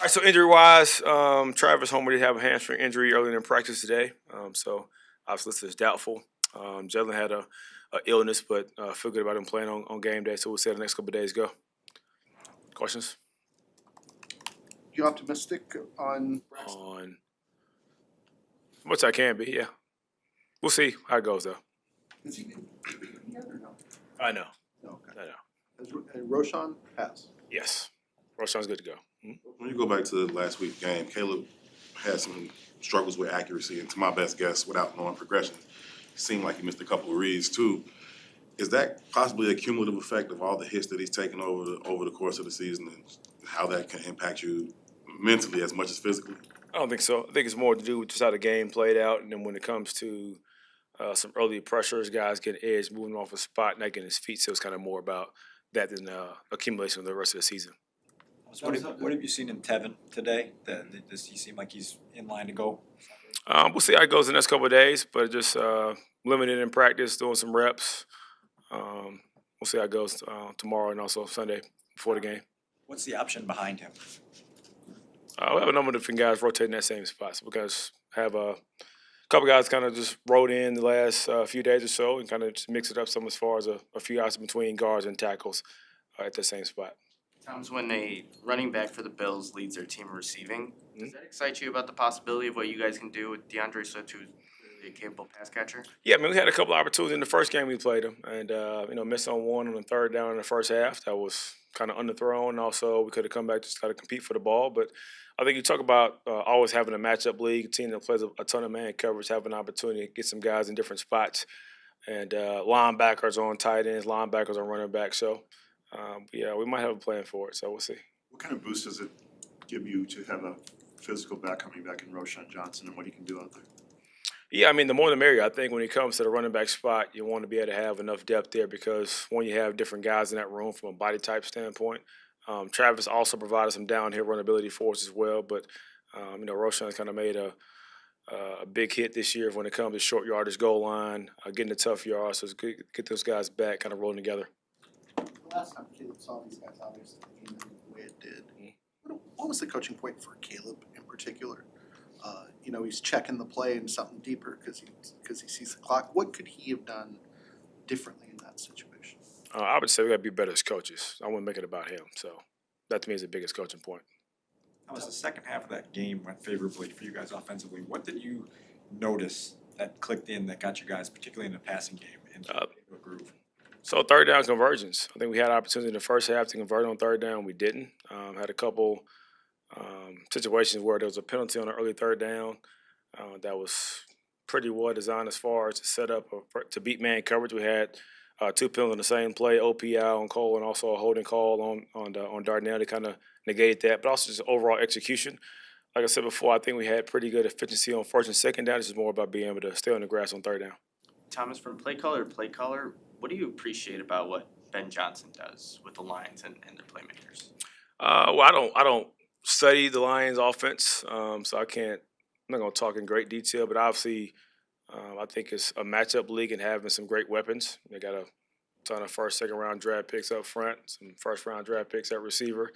right, so injury-wise, Travis Homer did have a hamstring injury earlier in practice today, so obviously listed as doubtful. Jalen had a illness, but feel good about him playing on game day, so we'll see how the next couple of days go. Questions? You optimistic on Braxton? On much I can be, yeah. We'll see how it goes, though. Is he in yet or no? I know. Okay. I know. And Roshan has. Yes. Roshan's good to go. When you go back to the last week's game, Caleb had some struggles with accuracy, and to my best guess, without knowing progression, it seemed like he missed a couple of reads too. Is that possibly a cumulative effect of all the hits that he's taken over the course of the season, and how that can impact you mentally as much as physically? I don't think so. I think it's more to do with just how the game played out, and then when it comes to some early pressures, guys getting edge, moving off a spot, not getting his feet. So it's kind of more about that than accumulation of the rest of the season. What have you seen in Tevin today? Does he seem like he's in line to go? We'll see how it goes the next couple of days, but just limited in practice, doing some reps. We'll see how it goes tomorrow and also Sunday before the game. What's the option behind him? We have a number of different guys rotating that same spot. So we guys have a couple guys kind of just rode in the last few days or so and kind of just mix it up some as far as a few guys between guards and tackles at the same spot. Times when a running back for the Bills leads their team in receiving, does that excite you about the possibility of what you guys can do with DeAndre Swift, who's clearly a capable pass catcher? Yeah, I mean, we had a couple of opportunities in the first game we played him, and missed on one on the third down in the first half. That was kind of underthrown. Also, we could have come back just got to compete for the ball. But I think you talk about always having a matchup league, a team that plays a ton of man coverage, having an opportunity to get some guys in different spots, and linebackers on tight ends, linebackers on running back. So, yeah, we might have a plan for it. So we'll see. What kind of boost does it give you to have a physical back coming back in Roshan Johnson and what he can do out there? Yeah, I mean, the more the merrier. I think when it comes to the running back spot, you want to be able to have enough depth there because when you have different guys in that room from a body type standpoint, Travis also provided some downhill runability for us as well. But, Roshan's kind of made a big hit this year when it comes to short yardage goal line, getting the tough yards. So it's good to get those guys back, kind of rolling together. The last time Caleb saw these guys, obviously, the game ended the way it did. What was the coaching point for Caleb in particular? He's checking the play and something deeper because he sees the clock. What could he have done differently in that situation? I would say we got to be better as coaches. I wouldn't make it about him. So that to me is the biggest coaching point. How was the second half of that game went favorably for you guys offensively? What did you notice that clicked in that got you guys, particularly in the passing game, into a groove? So third down conversions. I think we had an opportunity in the first half to convert on third down. We didn't. Had a couple situations where there was a penalty on an early third down that was pretty well designed as far as to set up to beat man coverage. We had two penalties on the same play, OPI on Cole and also a holding call on Darnell to kind of negate that, but also just overall execution. Like I said before, I think we had pretty good efficiency on first and second down. It's just more about being able to stay on the grass on third down. Thomas, from play caller to play caller, what do you appreciate about what Ben Johnson does with the Lions and their playmakers? Well, I don't study the Lions' offense, so I'm not going to talk in great detail. But obviously, I think it's a matchup league and having some great weapons. They got a ton of first, second round draft picks up front, some first round draft picks at receiver,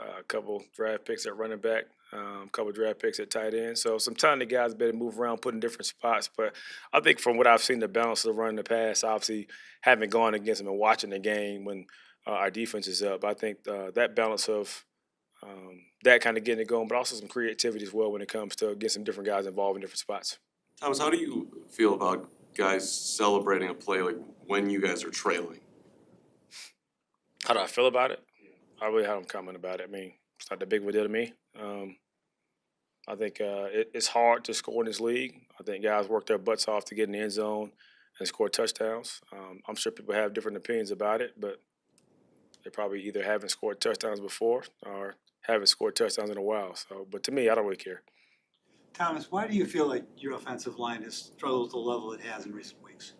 a couple draft picks at running back, a couple draft picks at tight end. So some talented guys better move around, put in different spots. But I think from what I've seen, the balance of the run in the past, obviously having gone against them and watching the game when our defense is up, I think that balance of that kind of getting it going, but also some creativity as well when it comes to getting some different guys involved in different spots. Thomas, how do you feel about guys celebrating a play like when you guys are trailing? How do I feel about it? I really haven't comment about it. I mean, it's not that big of a deal to me. I think it's hard to score in this league. I think guys work their butts off to get in the end zone and score touchdowns. I'm sure people have different opinions about it, but they probably either haven't scored touchdowns before or haven't scored touchdowns in a while. So, but to me, I don't really care. Thomas, why do you feel like your offensive line has struggled to the level it has in recent weeks?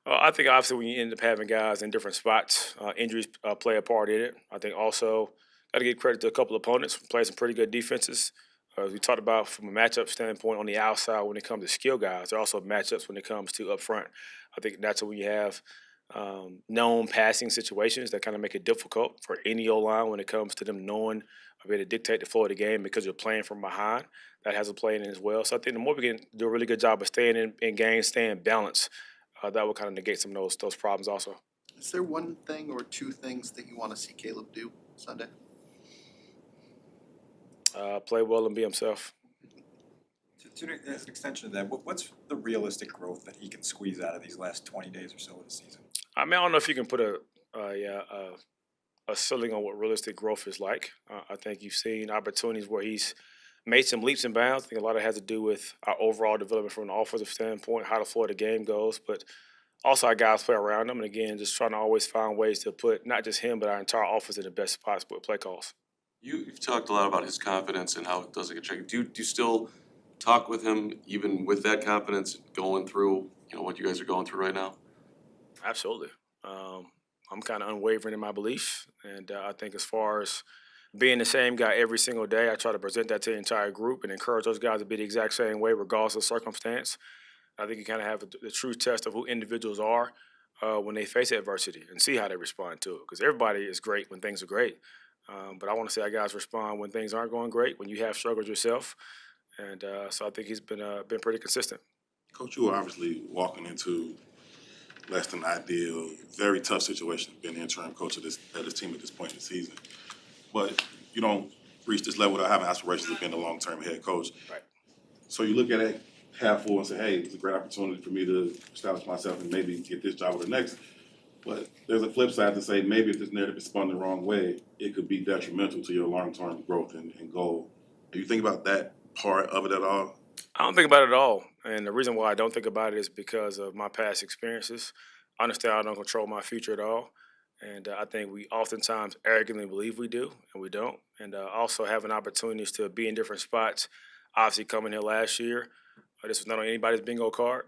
I think obviously when you end up having guys in different spots, injuries play a part in it. I think also got to give credit to a couple of opponents who played some pretty good defenses. As we talked about from a matchup standpoint on the outside when it comes to skill guys, there are also matchups when it comes to up front. I think that's when you have known passing situations that kind of make it difficult for any O-line when it comes to them knowing able to dictate the flow of the game because you're playing from behind. That has a play in it as well. So I think the more we can do a really good job of staying in games, staying balanced, that will kind of negate some of those problems also. Is there one thing or two things that you wanna see Caleb do Sunday? Play well and be himself. As an extension of that, what's the realistic growth that he can squeeze out of these last 20 days or so of the season? I mean, I don't know if you can put a ceiling on what realistic growth is like. I think you've seen opportunities where he's made some leaps and bounds. I think a lot of it has to do with our overall development from an offensive standpoint, how the flow of the game goes, but also our guys play around him. And again, just trying to always find ways to put not just him, but our entire offense in the best spots with play calls. You've talked a lot about his confidence and how it doesn't get checked. Do you still talk with him even with that confidence going through, what you guys are going through right now? Absolutely. I'm kind of unwavering in my belief. And I think as far as being the same guy every single day, I try to present that to the entire group and encourage those guys to be the exact same way regardless of circumstance. I think you kind of have the true test of who individuals are when they face adversity and see how they respond to it. Because everybody is great when things are great. But I want to see how guys respond when things aren't going great, when you have struggled yourself. And so I think he's been pretty consistent. Coach, you are obviously walking into less than ideal, very tough situation, being the interim coach of this team at this point in the season. But you don't reach this level without having aspirations of being a long-term head coach. Right. So you look at it half full and say, hey, it's a great opportunity for me to establish myself and maybe get this job or the next. But there's a flip side to say maybe if this narrative is spun the wrong way, it could be detrimental to your long-term growth and goal. Do you think about that part of it at all? I don't think about it at all. And the reason why I don't think about it is because of my past experiences. I understand I don't control my future at all. And I think we oftentimes arrogantly believe we do, and we don't. And also having opportunities to be in different spots. Obviously, coming here last year, this was not on anybody's bingo card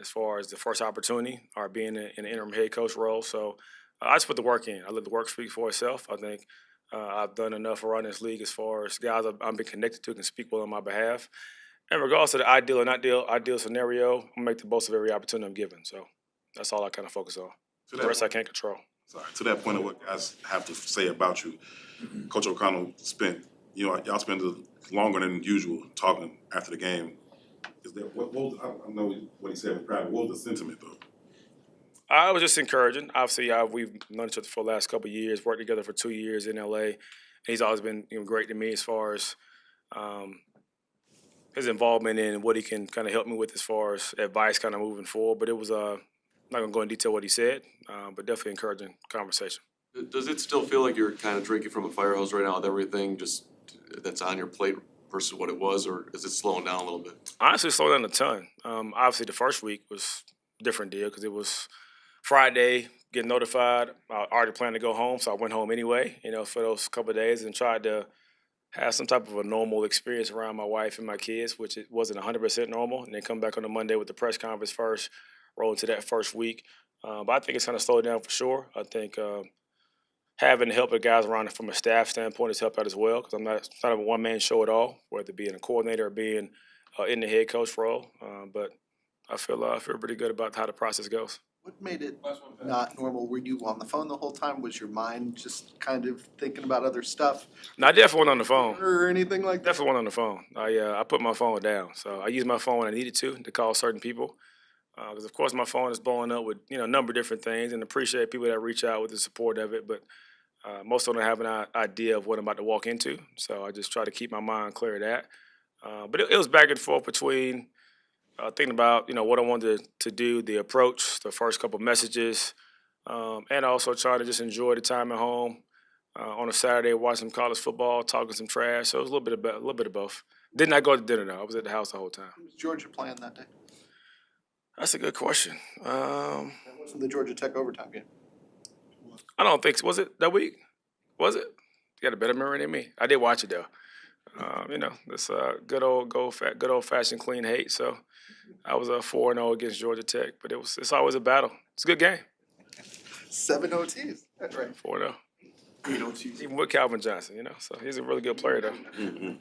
as far as the first opportunity or being in an interim head coach role. So I just put the work in. I let the work speak for itself. I think I've done enough around this league as far as guys I've been connected to can speak well on my behalf. And regardless of the ideal or not ideal scenario, I'm going to make the most of every opportunity I'm given. So that's all I kind of focus on. The rest I can't control. Sorry, to that point of what guys have to say about you, Coach O'Connell spent, y'all spent longer than usual talking after the game. Is there, what was, I know what he said was private. What was the sentiment though? I was just encouraging. Obviously, we've known each other for the last couple of years, worked together for 2 years in LA. And he's always been great to me as far as his involvement in what he can kind of help me with as far as advice kind of moving forward. But it was, I'm not going to go in detail what he said, but definitely encouraging conversation. Does it still feel like you're kind of drinking from a fire hose right now with everything just that's on your plate versus what it was, or is it slowing down a little bit? Honestly, slowed down a ton. Obviously, the first week was a different deal because it was Friday, getting notified. I already planned to go home, so I went home anyway, for those couple of days and tried to have some type of a normal experience around my wife and my kids, which it wasn't 100% normal, and then come back on the Monday with the press conference first, roll into that first week. But I think it's kind of slowed down for sure. I think having the help of guys around it from a staff standpoint has helped out as well because it's not a one-man show at all, whether being a coordinator or being in the head coach role. But I feel pretty good about how the process goes. What made it not normal? Were you on the phone the whole time? Was your mind just kind of thinking about other stuff No, I definitely went on the phone. or anything like that? Definitely went on the phone. I put my phone down. So I used my phone when I needed to call certain people. Because, of course, my phone is blowing up with, a number of different things and appreciate people that reach out with the support of it. But most of them don't have an idea of what I'm about to walk into. So I just try to keep my mind clear of that. But it was back and forth between thinking about, what I wanted to do, the approach, the first couple messages, and also trying to just enjoy the time at home on a Saturday, watch some college football, talking some trash. So it was a little bit of both. Did not go to dinner, though. I was at the house the whole time. Was Georgia playing that day? That's a good question. That wasn't the Georgia Tech overtime game. I don't think so. Was it that week? Was it? You got a better memory than me. I did watch it though. This good old fashioned clean hate. So I was 4-0 against Georgia Tech, but it's always a battle. It's a good game. 7 OTs. That's right. 4-0. 8 OTs. Even with Calvin Johnson, So he's a really good player though.